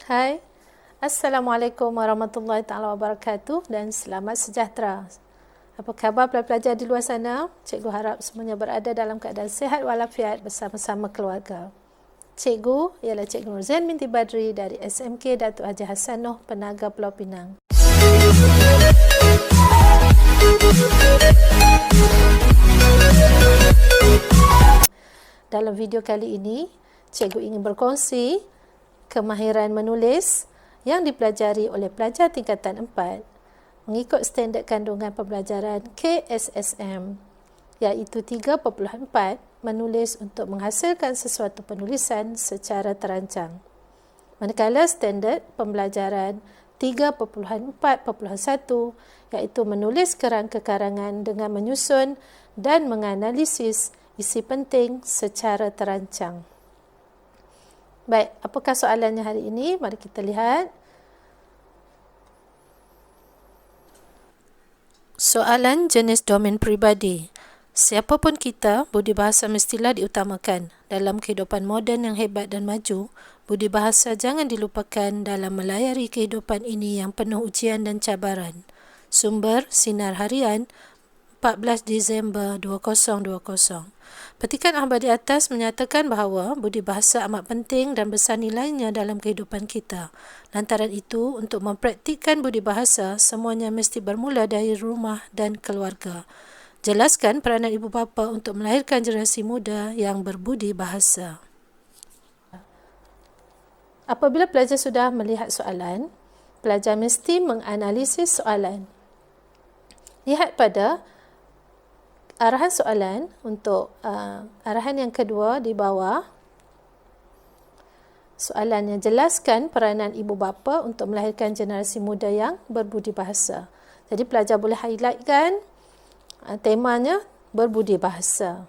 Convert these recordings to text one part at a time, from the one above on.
Hai, Assalamualaikum warahmatullahi taala wabarakatuh dan selamat sejahtera. Apa khabar pelajar-pelajar di luar sana? Cikgu harap semuanya berada dalam keadaan sihat walafiat bersama-sama keluarga. Cikgu ialah Cikgu Nurzain binti Badri dari SMK Datuk Haji Hasanoh, Penaga Pulau Pinang. Dalam video kali ini, Cikgu ingin berkongsi kemahiran menulis yang dipelajari oleh pelajar tingkatan 4 mengikut standard kandungan pembelajaran KSSM, iaitu 3.4 menulis untuk menghasilkan sesuatu penulisan secara terancang. Manakala standard pembelajaran 3.4.1 iaitu menulis kerangka karangan dengan menyusun dan menganalisis isi penting secara terancang. Baik, apakah soalannya hari ini? Mari kita lihat. Soalan jenis domain peribadi. Siapapun kita, budi bahasa mestilah diutamakan. Dalam kehidupan moden yang hebat dan maju, budi bahasa jangan dilupakan dalam melayari kehidupan ini yang penuh ujian dan cabaran. Sumber Sinar Harian 14 Disember 2020. Petikan ahbab di atas menyatakan bahawa budi bahasa amat penting dan besar nilainya dalam kehidupan kita. Lantaran itu, untuk mempraktikkan budi bahasa, semuanya mesti bermula dari rumah dan keluarga. Jelaskan peranan ibu bapa untuk melahirkan generasi muda yang berbudi bahasa. Apabila pelajar sudah melihat soalan, pelajar mesti menganalisis soalan. Lihat pada arahan soalan untuk arahan yang kedua di bawah. Soalannya, jelaskan peranan ibu bapa untuk melahirkan generasi muda yang berbudi bahasa. Jadi pelajar boleh highlightkan temanya berbudi bahasa.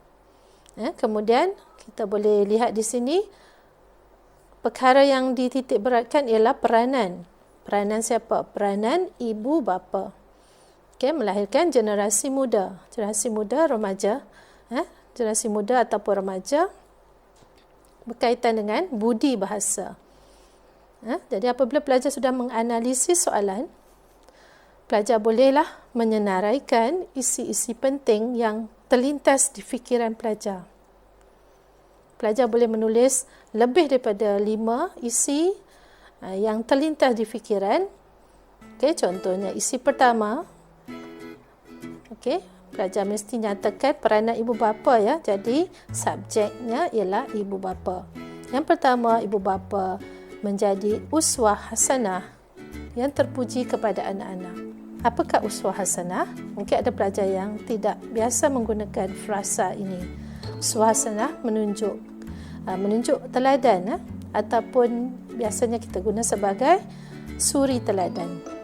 Kemudian kita boleh lihat di sini perkara yang dititik beratkan ialah peranan. Peranan siapa? Peranan ibu bapa. Melahirkan generasi muda remaja, generasi muda ataupun remaja berkaitan dengan budi bahasa. Jadi apabila pelajar sudah menganalisis soalan, pelajar bolehlah menyenaraikan isi-isi penting yang terlintas di fikiran pelajar. Pelajar boleh menulis lebih daripada 5 isi yang terlintas di fikiran. Contohnya isi pertama. Pelajar mesti nyatakan peranan ibu bapa ya. Jadi subjeknya ialah ibu bapa. Yang pertama, ibu bapa menjadi uswah hasanah yang terpuji kepada anak-anak. Apakah uswah hasanah? Mungkin ada pelajar yang tidak biasa menggunakan frasa ini. Uswah hasanah menunjuk teladan ataupun biasanya kita guna sebagai suri teladan.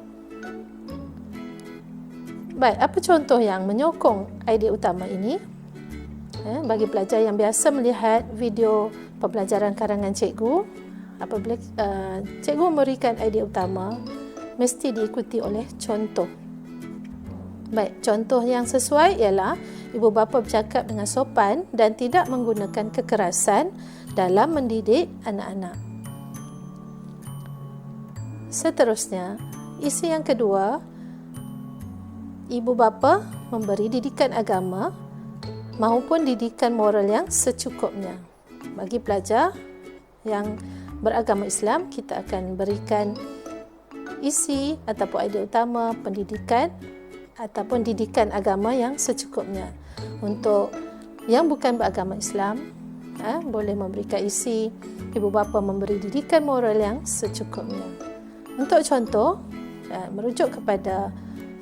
Baik, apa contoh yang menyokong idea utama ini? Bagi pelajar yang biasa melihat video pembelajaran karangan cikgu, apabila cikgu memberikan idea utama, mesti diikuti oleh contoh. Baik, contoh yang sesuai ialah ibu bapa bercakap dengan sopan dan tidak menggunakan kekerasan dalam mendidik anak-anak. Seterusnya, isi yang kedua, ibu bapa memberi didikan agama maupun didikan moral yang secukupnya. Bagi pelajar yang beragama Islam, kita akan berikan isi ataupun idea utama pendidikan ataupun didikan agama yang secukupnya. Untuk yang bukan beragama Islam, boleh memberikan isi ibu bapa memberi didikan moral yang secukupnya. Untuk contoh, merujuk kepada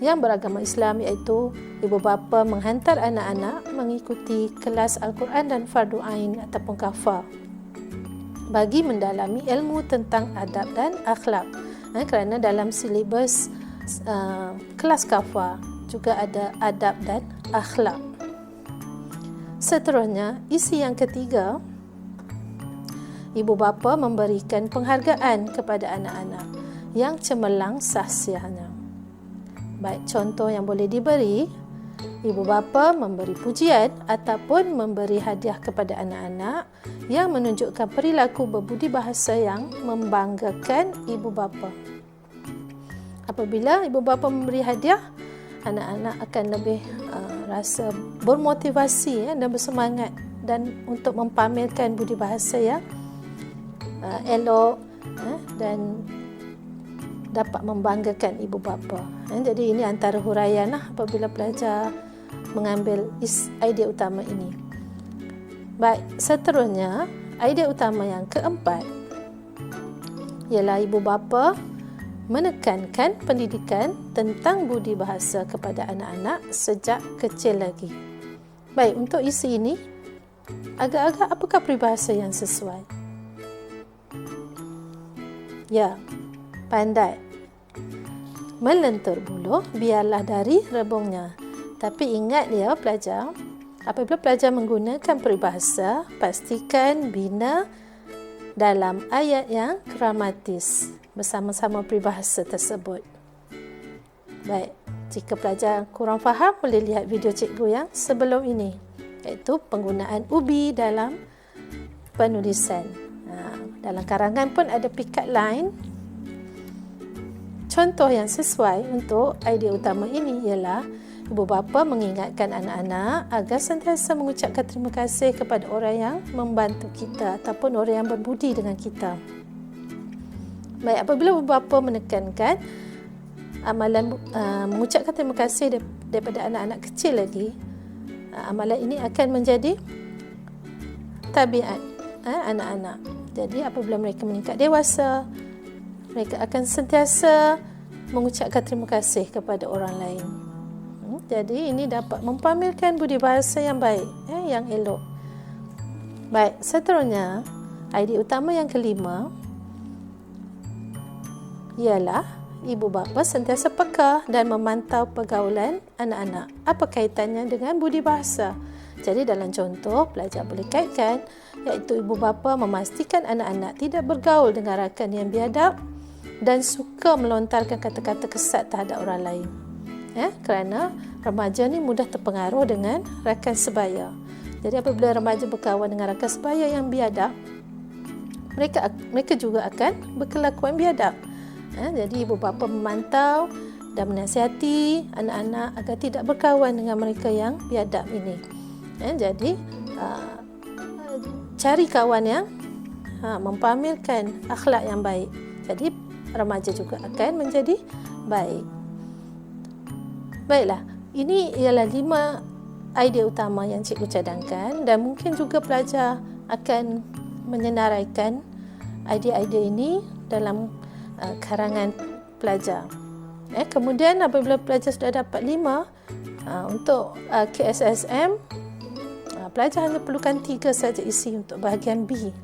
yang beragama Islam, iaitu ibu bapa menghantar anak-anak mengikuti kelas Al-Quran dan Fardu Ain ataupun kafah bagi mendalami ilmu tentang adab dan akhlak. Kerana dalam silibus kelas kafah juga ada adab dan akhlak. Seterusnya, isi yang ketiga, ibu bapa memberikan penghargaan kepada anak-anak yang cemerlang sahsiahnya. Baik, contoh yang boleh diberi Ibu bapa memberi pujian ataupun memberi hadiah kepada anak-anak yang menunjukkan perilaku berbudi bahasa yang membanggakan ibu bapa. Apabila ibu bapa memberi hadiah, anak-anak akan lebih rasa bermotivasi dan bersemangat dan untuk mempamerkan budi bahasa yang elok dan dapat membanggakan ibu bapa. Jadi ini antara huraian apabila pelajar mengambil idea utama ini. Baik, seterusnya idea utama yang keempat ialah ibu bapa menekankan pendidikan tentang budi bahasa kepada anak-anak sejak kecil lagi. Baik, untuk isi ini agak-agak apakah peribahasa yang sesuai? Ya, pandai. Melentur buluh biarlah dari rebungnya. Tapi ingat ya pelajar, apabila pelajar menggunakan peribahasa, pastikan bina dalam ayat yang gramatis bersama-sama peribahasa tersebut. Baik, jika pelajar kurang faham, boleh lihat video cikgu yang sebelum ini, iaitu penggunaan ubi dalam penulisan. Dalam karangan pun ada picket line. Contoh yang sesuai untuk idea utama ini ialah ibu bapa mengingatkan anak-anak agar sentiasa mengucapkan terima kasih kepada orang yang membantu kita ataupun orang yang berbudi dengan kita. Baik, apabila ibu bapa menekankan amalan mengucapkan terima kasih daripada anak-anak kecil lagi, amalan ini akan menjadi tabiat anak-anak. Jadi apabila mereka meningkat dewasa, mereka akan sentiasa mengucapkan terima kasih kepada orang lain. Jadi ini dapat mempamerkan budi bahasa yang baik, yang elok. Baik, seterusnya idea utama yang kelima ialah ibu bapa sentiasa peka dan memantau pergaulan anak-anak. Apa kaitannya dengan budi bahasa? Jadi dalam contoh, pelajar boleh kaitkan, iaitu ibu bapa memastikan anak-anak tidak bergaul dengan rakan yang biadab dan suka melontarkan kata-kata kesat terhadap orang lain. Kerana remaja ni mudah terpengaruh dengan rakan sebaya. Jadi apabila remaja berkawan dengan rakan sebaya yang biadab, mereka juga akan berkelakuan biadab. Jadi ibu bapa memantau dan menasihati anak-anak agar tidak berkawan dengan mereka yang biadab ini. Jadi cari kawan yang mempamerkan akhlak yang baik. Jadi remaja juga akan menjadi baik. Baiklah, ini ialah 5 idea utama yang cikgu cadangkan dan mungkin juga pelajar akan menyenaraikan idea-idea ini dalam karangan pelajar. Kemudian apabila pelajar sudah dapat 5 untuk KSSM, pelajar hanya perlukan 3 saja isi untuk bahagian B,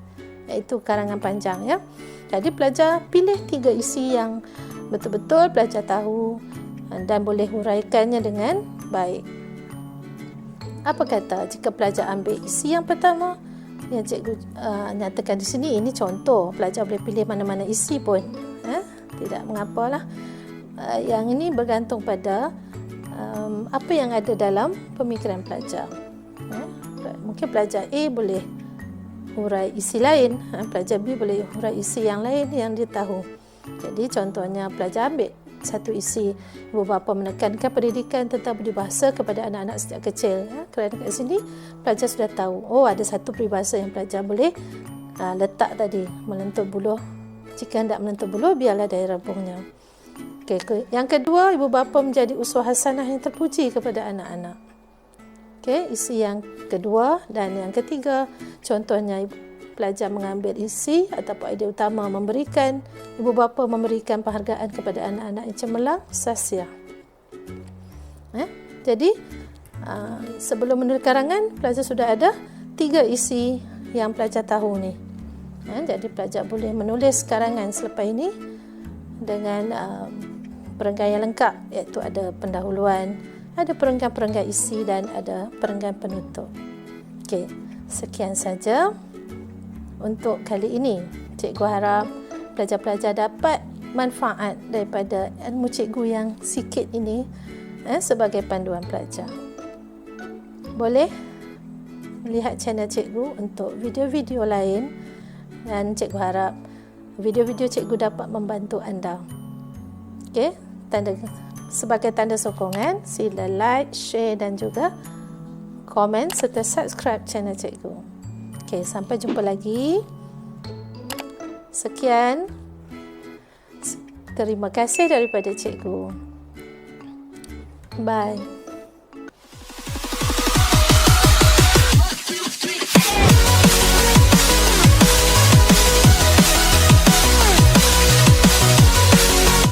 iaitu karangan panjang ya. Jadi pelajar pilih 3 isi yang betul-betul pelajar tahu dan boleh huraikannya dengan baik. Apa kata jika pelajar ambil isi yang pertama yang cikgu nyatakan di sini? Ini contoh, pelajar boleh pilih mana-mana isi pun, tidak mengapalah. Yang ini bergantung pada apa yang ada dalam pemikiran pelajar. Mungkin pelajar A boleh hurai isi lain, pelajar B boleh hurai isi yang lain yang dia tahu. Jadi contohnya pelajar ambil satu isi, ibu bapa menekankan pendidikan tentang budi bahasa kepada anak-anak sejak kecil. Kerana kat sini pelajar sudah tahu, ada satu peribahasa yang pelajar boleh letak tadi, melentur buluh. Jika hendak melentur buluh, biarlah dari rebungnya. Yang kedua, ibu bapa menjadi uswah hasanah yang terpuji kepada anak-anak. Isi yang kedua dan yang ketiga, contohnya pelajar mengambil isi ataupun idea utama memberikan, ibu bapa memberikan penghargaan kepada anak-anak yang cemerlang, sasya. Jadi sebelum menulis karangan, pelajar sudah ada 3 isi yang pelajar tahu ni. Jadi pelajar boleh menulis karangan selepas ini dengan perenggan yang lengkap, iaitu ada pendahuluan, ada perenggan-perenggan isi dan ada perenggan penutup. Sekian saja untuk kali ini. Cikgu harap pelajar-pelajar dapat manfaat daripada ilmu cikgu yang sikit ini sebagai panduan pelajar. boleh lihat channel cikgu untuk video-video lain, dan cikgu harap video-video cikgu dapat membantu anda. Okey, sebagai tanda sokongan, sila like, share dan juga komen serta subscribe channel cikgu. Okey, sampai jumpa lagi. Sekian. Terima kasih daripada cikgu. Bye.